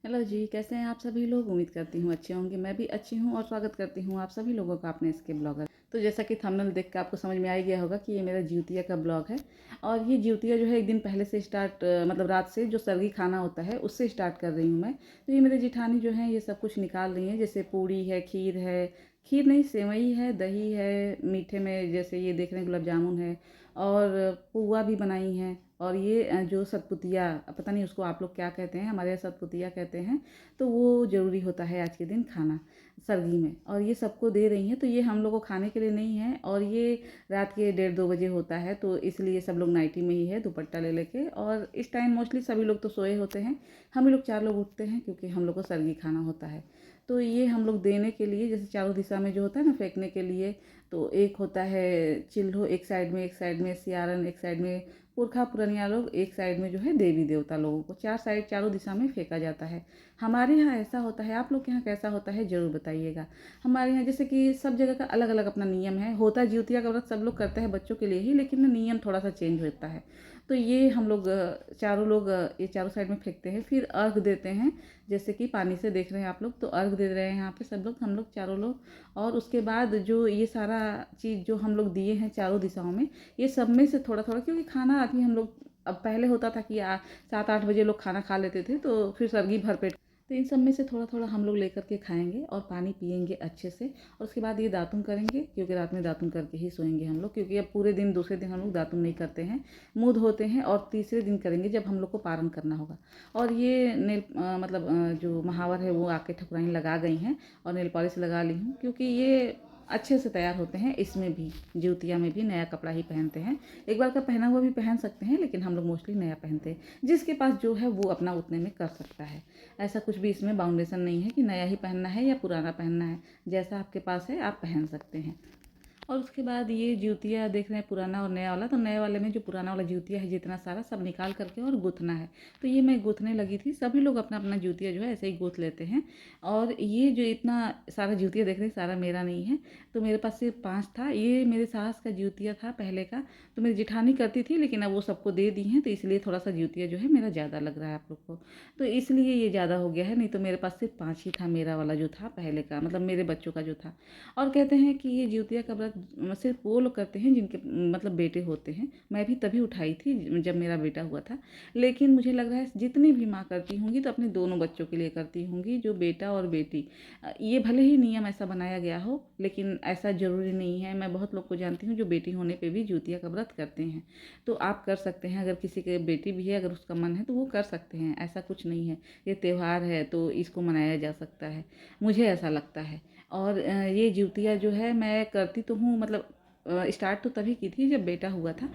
Hello जी, कैसे हैं आप सभी लोग? उम्मीद करती हूँ अच्छे होंगे। मैं भी अच्छी हूँ और स्वागत करती हूँ आप सभी लोगों का अपने इसके ब्लॉगर। तो जैसा कि थंबनेल देख के आपको समझ में आ ही गया होगा कि ये मेरा जिउतिया का ब्लॉग है। और ये जिउतिया जो है एक दिन पहले से स्टार्ट मतलब रात से जो सर्गी खाना होता है उससे स्टार्ट कर रही हूँ मैं। तो ये मेरे जेठानी जो है ये सब कुछ निकाल रही हैं, जैसे पूड़ी है, खीर नहीं सेवई है, दही है, मीठे में जैसे ये देख रहे हैं गुलाब जामुन है, और पुआ भी बनाई हैं। और ये जो सतपुतिया, पता नहीं उसको आप लोग क्या कहते हैं, हमारे यहाँ सतपुतिया कहते हैं। तो वो ज़रूरी होता है आज के दिन खाना सर्दी में, और ये सबको दे रही हैं। तो ये हम लोग को खाने के लिए नहीं है, और ये रात के 1:30-2 बजे होता है, तो इसलिए सब लोग नाइटी में ही है दुपट्टा ले लेके। और इस टाइम मोस्टली सभी लोग तो सोए होते हैं, हम ही लोग 4 लोग उठते हैं क्योंकि हम लोग को सर्गी खाना होता है। तो ये हम लोग देने के लिए, जैसे चारों दिशा में जो होता है ना फेंकने के लिए, तो एक होता है चिल्हो एक साइड में सियारन, एक साइड में पुरखा पुरनिया लोग, एक साइड में जो है देवी देवता लोगों को, 4 साइड चारों दिशा में फेंका जाता है। हमारे यहाँ ऐसा होता है, आप लोग के यहाँ कैसा होता है ज़रूर बताइएगा। हमारे यहाँ जैसे कि सब जगह का अलग अलग अपना नियम है, होता है जिउतिया का व्रत सब लोग करते हैं बच्चों के लिए ही, लेकिन नियम थोड़ा सा चेंज होता है। तो ये हम लोग चारों लोग ये चारों साइड में फेंकते हैं, फिर अर्घ देते हैं। जैसे कि पानी से देख रहे हैं आप लोग, तो अर्घ दे रहे हैं यहाँ पे सब लोग, हम लोग चारों लोग। और उसके बाद जो ये सारा चीज़ जो हम लोग दिए हैं चारों दिशाओं में, ये सब में से थोड़ा थोड़ा, क्योंकि खाना अभी हम लोग, अब पहले होता था कि 7-8 बजे लोग खाना खा लेते थे, तो फिर सर्गी भरपेट, तो इन सब में से थोड़ा थोड़ा हम लोग लेकर के खाएंगे और पानी पियेंगे अच्छे से। और उसके बाद ये दातुन करेंगे, क्योंकि रात में दातुन करके ही सोएंगे हम लोग, क्योंकि अब पूरे दिन दूसरे दिन हम लोग दातुन नहीं करते हैं, मुँह धोते हैं, और तीसरे दिन करेंगे जब हम लोग को पारण करना होगा। और ये मतलब जो महावर है वो आके ठकुराइन लगा गई हैं, और नेल पॉलिश लगा ली हूँ, क्योंकि ये अच्छे से तैयार होते हैं। इसमें भी जिउतिया में भी नया कपड़ा ही पहनते हैं, एक बार का पहना हुआ भी पहन सकते हैं, लेकिन हम लोग मोस्टली नया पहनते हैं। जिसके पास जो है वो अपना उतने में कर सकता है, ऐसा कुछ भी इसमें बाउंडेशन नहीं है कि नया ही पहनना है या पुराना पहनना है। जैसा आपके पास है आप पहन सकते हैं। और उसके बाद ये जूतिया देख रहे हैं पुराना और नया वाला, तो नए वाले में जो पुराना वाला जूतिया है जितना सारा सब निकाल करके और गूँथना है। तो ये मैं गूँथने लगी थी, सभी लोग अपना अपना जूतिया जो है ऐसे ही गूँथ लेते हैं। और ये जो इतना सारा जूतिया देख रहे हैं सारा मेरा नहीं है, तो मेरे पास सिर्फ 5 था। ये मेरे सास का जूतिया था पहले का, तो मेरी जेठानी करती थी, लेकिन अब वो सबको दे दी हैं, तो इसलिए थोड़ा सा जूतिया जो है मेरा ज़्यादा लग रहा है आप लोग को, तो इसलिए ये ज़्यादा हो गया है। नहीं तो मेरे पास सिर्फ 5 ही था, मेरा वाला जो था पहले का, मतलब मेरे बच्चों का जो था। और कहते हैं कि ये जिउतिया का व्रत सिर्फ वो लोग करते हैं जिनके मतलब बेटे होते हैं। मैं भी तभी उठाई थी जब मेरा बेटा हुआ था, लेकिन मुझे लग रहा है जितनी भी माँ करती होंगी तो अपने दोनों बच्चों के लिए करती होंगी, जो बेटा और बेटी। ये भले ही नियम ऐसा बनाया गया हो, लेकिन ऐसा ज़रूरी नहीं है। मैं बहुत लोग को जानती हूँ जो बेटी होने पे भी जिउतिया का व्रत करते हैं। तो आप कर सकते हैं, अगर किसी के बेटी भी है, अगर उसका मन है तो वो कर सकते हैं, ऐसा कुछ नहीं है। ये त्यौहार है तो इसको मनाया जा सकता है, मुझे ऐसा लगता है। और ये जिउतिया जो है मैं करती तो हूँ, मतलब स्टार्ट तो तभी की थी जब बेटा हुआ था।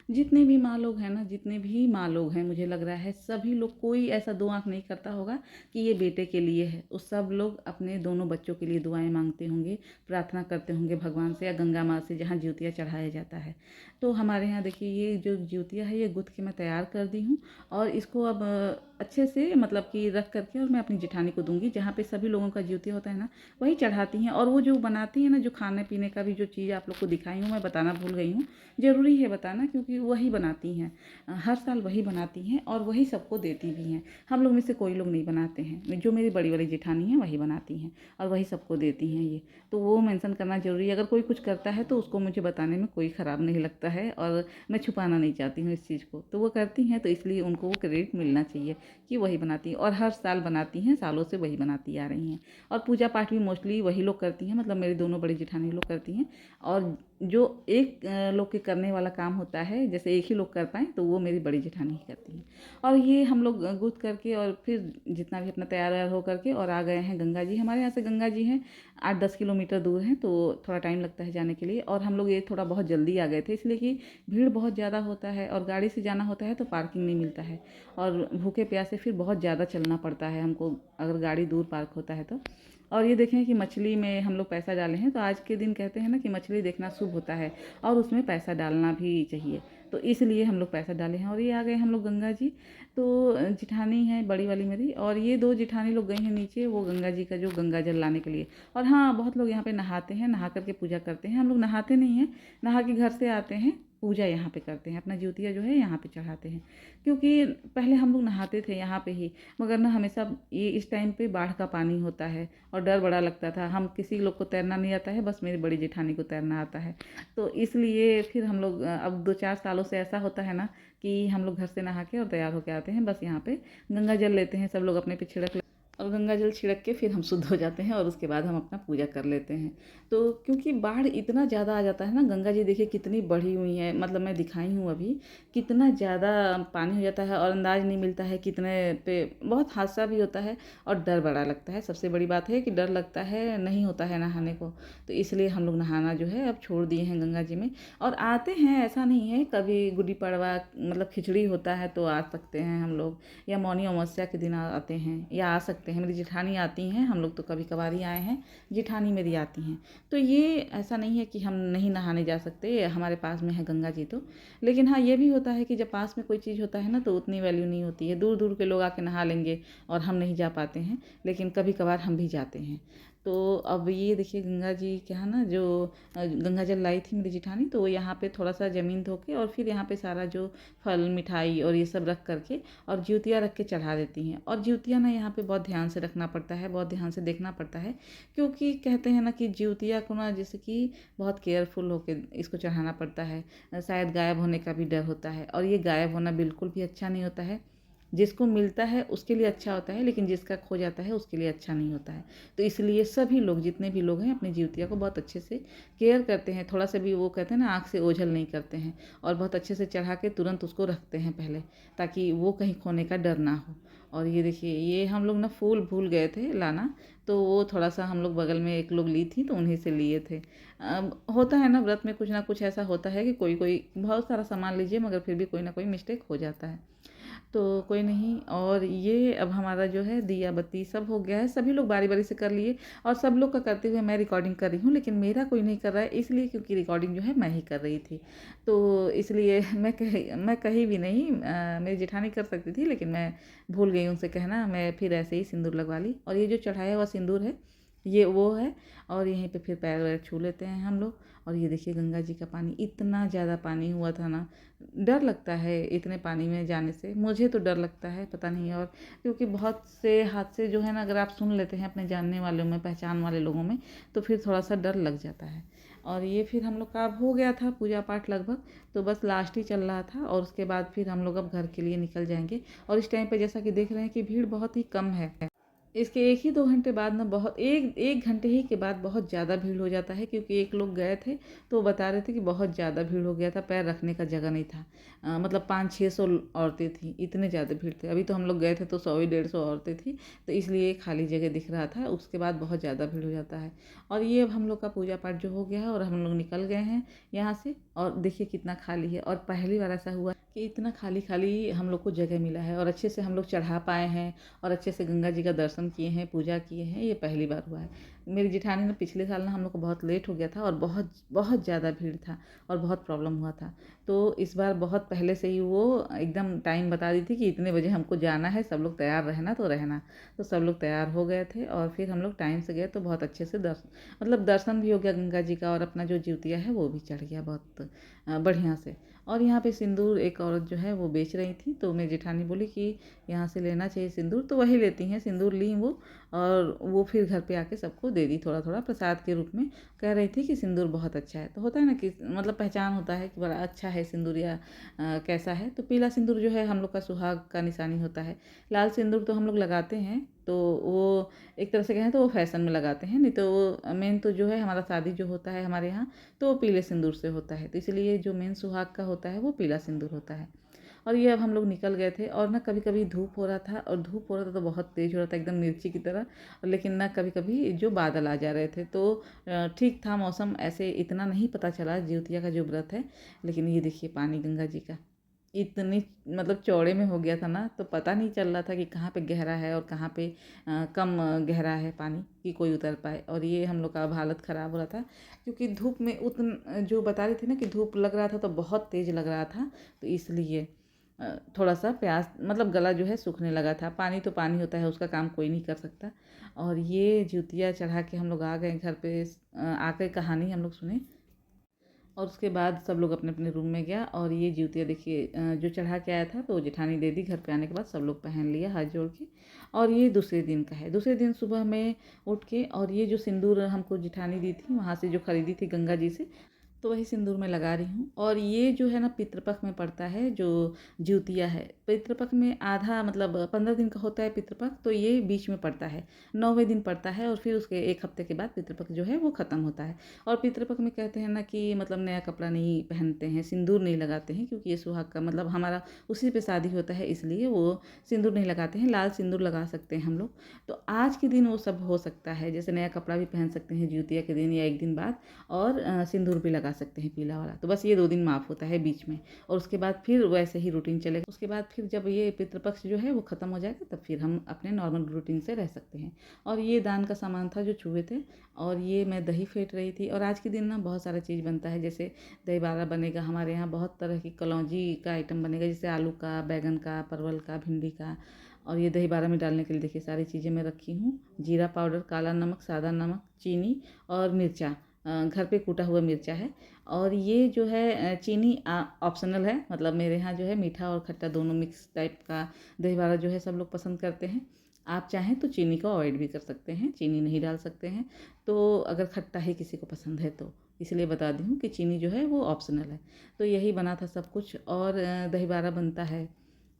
जितने भी माँ लोग हैं ना, जितने भी माँ लोग हैं, मुझे लग रहा है सभी लोग, कोई ऐसा दो आंख नहीं करता होगा कि ये बेटे के लिए है। उस सब लोग अपने दोनों बच्चों के लिए दुआएं मांगते होंगे, प्रार्थना करते होंगे भगवान से या गंगा माँ से, जहाँ जिउतिया चढ़ाया जाता है। तो हमारे यहाँ देखिए ये जो जिउतिया है ये गुथ के मैं तैयार कर दी हूँ, और इसको अब अच्छे से मतलब कि रख करके और मैं अपनी जेठानी को दूंगी, जहाँ पे सभी लोगों का जिउतिया होता है ना वही चढ़ाती हैं। और वो जो बनाती हैं ना, जो खाने पीने का भी जो चीज़ आप लोग को दिखाई हूँ, मैं बताना भूल गई हूँ, ज़रूरी है बताना, क्योंकि वही बनाती हैं, हर साल वही बनाती हैं और वही सबको देती भी हैं। हम लोग में से कोई लोग नहीं बनाते हैं, जो मेरी बड़ी वाली जेठानी हैं वही बनाती हैं और वही सबको देती हैं ये। तो वो मेंशन करना ज़रूरी है। अगर कोई कुछ करता है तो उसको मुझे बताने में कोई ख़राब नहीं लगता है, और मैं छुपाना नहीं चाहती हूँ इस चीज़ को। तो वो करती हैं, तो इसलिए उनको वो क्रेडिट मिलना चाहिए कि वही बनाती हैं, और हर साल बनाती हैं, सालों से वही बनाती आ रही हैं। और पूजा पाठ भी मोस्टली वही लोग करती हैं, मतलब मेरी दोनों बड़ी जेठानी लोग करती हैं। और जो एक लोग के करने वाला काम होता है, जैसे एक ही लोग कर पाएँ, तो वो मेरी बड़ी जेठानी ही करती हैं। और ये हम लोग गूँथ करके और फिर जितना भी अपना तैयार वैयार हो करके और आ गए हैं गंगा जी। हमारे यहाँ से गंगा जी हैं 8-10 किलोमीटर दूर हैं, तो थोड़ा टाइम लगता है जाने के लिए। और हम लोग ये थोड़ा बहुत जल्दी आ गए थे, इसलिए कि भीड़ बहुत ज़्यादा होता है और गाड़ी से जाना होता है तो पार्किंग नहीं मिलता है, और भूखे प्यासे फिर बहुत ज़्यादा चलना पड़ता है हमको, अगर गाड़ी दूर पार्क होता है तो। और ये देखें कि मछली में हम लोग पैसा डाले हैं, तो आज के दिन कहते हैं ना कि मछली देखना शुभ होता है और उसमें पैसा डालना भी चाहिए, तो इसलिए हम लोग पैसा डाले हैं। और ये आ गए हम लोग गंगा जी। तो जेठानी है बड़ी वाली मेरी, और ये 2 जेठानी लोग गई हैं नीचे, वो गंगा जी का जो गंगा जल लाने के लिए। और हाँ, बहुत लोग यहाँ पे नहाते हैं, नहा करके पूजा करते हैं। हम लोग नहाते नहीं हैं, नहा के घर से आते हैं, पूजा यहाँ पे करते हैं, अपना जिउतिया जो है यहाँ पे चढ़ाते हैं। क्योंकि पहले हम लोग नहाते थे यहाँ पे ही, मगर ना हमेशा ये इस टाइम पे बाढ़ का पानी होता है और डर बड़ा लगता था। हम किसी लोग को तैरना नहीं आता है, बस मेरी बड़ी जेठानी को तैरना आता है। तो इसलिए फिर हम लोग अब 2-4 सालों से ऐसा होता है ना कि हम लोग घर से नहा के और तैयार होके आते हैं, बस यहाँ पे गंगा जल लेते हैं, सब लोग अपने पे छिड़क और गंगा जल छिड़क के फिर हम शुद्ध हो जाते हैं और उसके बाद हम अपना पूजा कर लेते हैं। तो क्योंकि बाढ़ इतना ज़्यादा आ जाता है ना, गंगा जी देखिए कितनी बढ़ी हुई है, मतलब मैं दिखाई हूँ अभी, कितना ज़्यादा पानी हो जाता है और अंदाज़ नहीं मिलता है कितने पे बहुत हादसा भी होता है और डर बड़ा लगता है। सबसे बड़ी बात है कि डर लगता है, नहीं होता है नहाने को, तो इसलिए हम लोग नहाना जो है अब छोड़ दिए हैं गंगा जी में। और आते हैं, ऐसा नहीं है, कभी गुड़ी पड़वा मतलब खिचड़ी होता है तो आ सकते हैं हम लोग, या मौनी अमावस्या के दिन आते हैं या आ सकते हैं। मेरी जेठानी आती हैं, हम लोग तो कभी कभार ही आए हैं, जेठानी मेरी आती हैं। तो ये ऐसा नहीं है कि हम नहीं नहाने जा सकते, हमारे पास में है गंगा जी तो। लेकिन हाँ, ये भी होता है कि जब पास में कोई चीज़ होता है ना तो उतनी वैल्यू नहीं होती है। दूर दूर के लोग आके नहा लेंगे और हम नहीं जा पाते हैं, लेकिन कभी कभार हम भी जाते हैं। तो अब ये देखिए गंगा जी क्या है ना, जो गंगा जल लाई थी मेरी जेठानी, तो वो यहाँ पे थोड़ा सा ज़मीन धो के और फिर यहाँ पे सारा जो फल मिठाई और ये सब रख करके और जिउतिया रख के चढ़ा देती हैं। और जिउतिया ना यहाँ पे बहुत ध्यान से रखना पड़ता है, बहुत ध्यान से देखना पड़ता है, क्योंकि कहते हैं ना कि जिउतिया को ना जैसे कि बहुत केयरफुल होके इसको चढ़ाना पड़ता है। शायद गायब होने का भी डर होता है और ये गायब होना बिल्कुल भी अच्छा नहीं होता है। जिसको मिलता है उसके लिए अच्छा होता है, लेकिन जिसका खो जाता है उसके लिए अच्छा नहीं होता है। तो इसलिए सभी लोग, जितने भी लोग हैं, अपनी जिउतिया को बहुत अच्छे से केयर करते हैं। थोड़ा सा भी वो कहते हैं ना, आँख से ओझल नहीं करते हैं और बहुत अच्छे से चढ़ा के तुरंत उसको रखते हैं पहले, ताकि वो कहीं खोने का डर ना हो। और ये देखिए, ये हम लोग ना फूल भूल गए थे लाना, तो वो थोड़ा सा हम लोग बगल में एक लोग ली थी तो उन्हीं से लिए थे। अब होता है ना, व्रत में कुछ ना कुछ ऐसा होता है कि कोई कोई बहुत सारा सामान लीजिए मगर फिर भी कोई ना कोई मिस्टेक हो जाता है, तो कोई नहीं। और ये अब हमारा जो है दिया बत्ती सब हो गया है, सभी लोग बारी बारी से कर लिए और सब लोग का करते हुए मैं रिकॉर्डिंग कर रही हूँ, लेकिन मेरा कोई नहीं कर रहा है, इसलिए क्योंकि रिकॉर्डिंग जो है मैं ही कर रही थी। तो इसलिए मैं कही भी नहीं, मेरी जेठानी कर सकती थी लेकिन मैं भूल गई उनसे कहना, मैं फिर ऐसे ही सिंदूर लगवा ली। और ये जो चढ़ाया हुआ सिंदूर है ये वो है, और यहीं पे फिर पैर वैर छू लेते हैं हम लोग। और ये देखिए गंगा जी का पानी, इतना ज़्यादा पानी हुआ था ना, डर लगता है इतने पानी में जाने से, मुझे तो डर लगता है पता नहीं। और क्योंकि बहुत से हादसे जो है ना, अगर आप सुन लेते हैं अपने जानने वालों में, पहचान वाले लोगों में, तो फिर थोड़ा सा डर लग जाता है। और ये फिर हम लोग का अब हो गया था पूजा पाठ लगभग, तो बस लास्ट ही चल रहा था और उसके बाद फिर हम लोग अब घर के लिए निकल जाएंगे। और इस टाइम पे जैसा कि देख रहे हैं कि भीड़ बहुत ही कम है। इसके 1 ही 2 घंटे बाद ना, बहुत एक एक घंटे ही के बाद बहुत ज़्यादा भीड़ हो जाता है, क्योंकि एक लोग गए थे तो वो बता रहे थे कि बहुत ज़्यादा भीड़ हो गया था, पैर रखने का जगह नहीं था। मतलब 500-600 औरतें थी, इतने ज़्यादा भीड़ थे। अभी तो हम लोग गए थे तो 100 ही 150 औरतें थी, तो इसलिए खाली जगह दिख रहा था, उसके बाद बहुत ज़्यादा भीड़ हो जाता है। और ये अब हम लोग का पूजा पाठ जो हो गया है और हम लोग निकल गए हैं यहाँ से, और देखिए कितना खाली है। और पहली बार ऐसा हुआ कि इतना खाली खाली हम लोग को जगह मिला है और अच्छे से हम लोग चढ़ा पाए हैं और अच्छे से गंगा जी का दर्शन किए हैं, पूजा किए हैं, ये पहली बार हुआ है। मेरी जेठानी ने पिछले साल ना हम लोग को बहुत लेट हो गया था और बहुत बहुत ज़्यादा भीड़ था और बहुत प्रॉब्लम हुआ था। तो इस बार बहुत पहले से ही वो एकदम टाइम बता दी थी कि इतने बजे हमको जाना है, सब लोग तैयार रहना तो रहना। तो सब लोग तैयार हो गए थे और फिर हम लोग टाइम से गए, तो बहुत अच्छे से मतलब दर्शन भी हो गया गंगा जी का, और अपना जो जिउतिया है वो भी चढ़ गया बहुत बढ़िया से। और यहाँ पे सिंदूर एक औरत जो है वो बेच रही थी, तो मेरी जेठानी बोली कि यहाँ से लेना चाहिए सिंदूर, तो वही लेती हैं। सिंदूर ली वो, और वो फिर घर पे आके सबको दे दी थोड़ा थोड़ा प्रसाद के रूप में। कह रही थी कि सिंदूर बहुत अच्छा है। तो होता है ना कि मतलब पहचान होता है कि बड़ा अच्छा है सिंदूर, या कैसा है। तो पीला सिंदूर जो है हम लोग का सुहाग का निशानी होता है। लाल सिंदूर तो हम लोग लगाते हैं, तो वो एक तरह से कहें तो वो फैशन में लगाते हैं, नहीं तो वो मेन तो जो है हमारा शादी जो होता है हमारे यहाँ, तो वो पीले सिंदूर से होता है। तो इसलिए जो मेन सुहाग का होता है वो पीला सिंदूर होता है। और ये अब हम लोग निकल गए थे, और ना कभी कभी धूप हो रहा था, और धूप हो रहा था तो बहुत तेज़ हो रहा था एकदम मिर्ची की तरह। और लेकिन ना कभी कभी जो बादल आ जा रहे थे, तो ठीक था मौसम, ऐसे इतना नहीं पता चला जिउतिया का जो व्रत है। लेकिन ये देखिए पानी गंगा जी का इतनी मतलब चौड़े में हो गया था ना, तो पता नहीं चल रहा था कि कहाँ पे गहरा है और कहाँ पे कम गहरा है पानी कि कोई उतर पाए। और ये हम लोग का अब हालत ख़राब हो रहा था, क्योंकि धूप में जो बता रही थी ना कि धूप लग रहा था तो बहुत तेज़ लग रहा था, तो इसलिए थोड़ा सा प्यास मतलब गला जो है सूखने लगा था। पानी तो पानी होता है, उसका काम कोई नहीं कर सकता। और ये जिउतिया चढ़ा के हम लोग आ गए घर पे, आकर कहानी हम लोग सुने। और उसके बाद सब लोग अपने अपने रूम में गया और ये जूतिया देखिए जो चढ़ा के आया था तो जेठानी दे दी। घर पे आने के बाद सब लोग पहन लिया हाथ जोड़ के। और ये दूसरे दिन का है। दूसरे दिन सुबह में उठ के और ये जो सिंदूर हमको जेठानी दी थी वहाँ से जो खरीदी थी गंगा जी से, तो वही सिंदूर मैं लगा रही हूँ। और ये जो है ना पितृपक्ष में पड़ता है जो ज्यूतिया है। पितृपक्ष में आधा मतलब 15 दिन का होता है पितृपक्ष, तो ये बीच में पड़ता है, 9वें दिन पड़ता है और फिर उसके 1 हफ्ते के बाद पितृपक्ष जो है वो ख़त्म होता है। और पितृपक्ष में कहते हैं ना कि मतलब नया कपड़ा नहीं पहनते हैं, सिंदूर नहीं लगाते हैं, क्योंकि ये सुहाग का मतलब हमारा उसी पे शादी होता है, इसलिए वो सिंदूर नहीं लगाते हैं। लाल सिंदूर लगा सकते हैं हम लोग। तो आज के दिन वो सब हो सकता है, जैसे नया कपड़ा भी पहन सकते हैं ज्यूतिया के दिन या 1 दिन बाद, और सिंदूर भी लगा सकते हैं पीला वाला। तो बस ये 2 दिन माफ़ होता है बीच में, और उसके बाद फिर वैसे ही रूटीन चलेगा। उसके बाद फिर जब ये पितृपक्ष जो है वो ख़त्म हो जाएगा तब फिर हम अपने नॉर्मल रूटीन से रह सकते हैं। और ये दान का सामान था जो छुए थे, और ये मैं दही फेंट रही थी। और आज के दिन ना बहुत सारा चीज़ बनता है, जैसे दही बाड़ा बनेगा हमारे यहाँ, बहुत तरह की कलौंजी का आइटम बनेगा, जैसे आलू का, बैंगन का, परवल का, भिंडी का। और ये दही बाड़ा में डालने के लिए देखिए सारी चीज़ें मैं रखी हूँ। जीरा पाउडर, काला नमक, सादा नमक, चीनी और मिर्चा, घर पे कूटा हुआ मिर्चा है। और ये जो है चीनी ऑप्शनल है, मतलब मेरे यहाँ जो है मीठा और खट्टा दोनों मिक्स टाइप का दही बाड़ा जो है सब लोग पसंद करते हैं। आप चाहें तो चीनी को अवॉइड भी कर सकते हैं, चीनी नहीं डाल सकते हैं, तो अगर खट्टा ही किसी को पसंद है तो। इसलिए बता दी हूँ कि चीनी जो है वो ऑप्शनल है। तो यही बना था सब कुछ। और दही बाड़ा बनता है,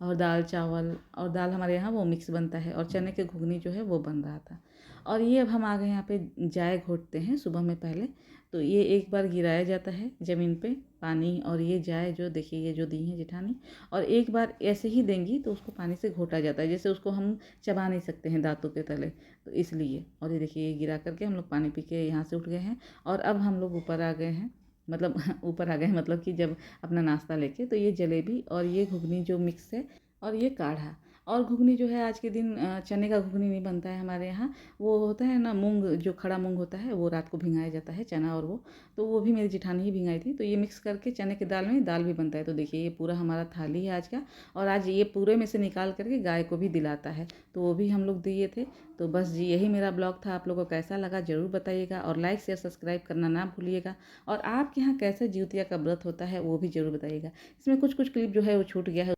और दाल चावल, और दाल हमारे यहाँ वो मिक्स बनता है, और चने के घुगनी जो है वो बन रहा था। और ये अब हम आ गए यहाँ पे जाय घोटते हैं सुबह में पहले। तो ये एक बार गिराया जाता है ज़मीन पे पानी, और ये जाय जो देखिए ये जो दी हैं जेठानी, और एक बार ऐसे ही देंगी तो उसको पानी से घोटा जाता है, जैसे उसको हम चबा नहीं सकते हैं दांतों के तले, तो इसलिए। और ये देखिए ये गिरा करके हम लोग पानी पी के यहाँ से उठ गए हैं। और अब हम लोग ऊपर आ गए हैं, मतलब ऊपर आ गए हैं मतलब कि जब अपना नाश्ता लेके। तो ये जलेबी और ये घुगनी जो मिक्स है, और ये काढ़ा। और घुगनी जो है आज के दिन चने का घुगनी नहीं बनता है हमारे यहाँ, वो होता है ना मूंग, जो खड़ा मूंग होता है वो रात को भिंगाया जाता है, चना और वो। तो वो भी मेरी जेठानी ही भिंगाई थी। तो ये मिक्स करके चने की दाल में दाल भी बनता है। तो देखिए ये पूरा हमारा थाली है आज का। और आज ये पूरे में से निकाल करके गाय को भी दिलाता है, तो वो भी हम लोग दिए थे। तो बस जी यही मेरा ब्लॉग था। आप लोगों को कैसा लगा ज़रूर बताइएगा, और लाइक शेयर सब्सक्राइब करना ना भूलिएगा। और आपके यहाँ कैसे ज्यूतिया का व्रत होता है वो भी ज़रूर बताइएगा। इसमें कुछ कुछ क्लिप जो है वो छूट गया है,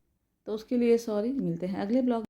तो उसके लिए सॉरी। मिलते हैं अगले ब्लॉग।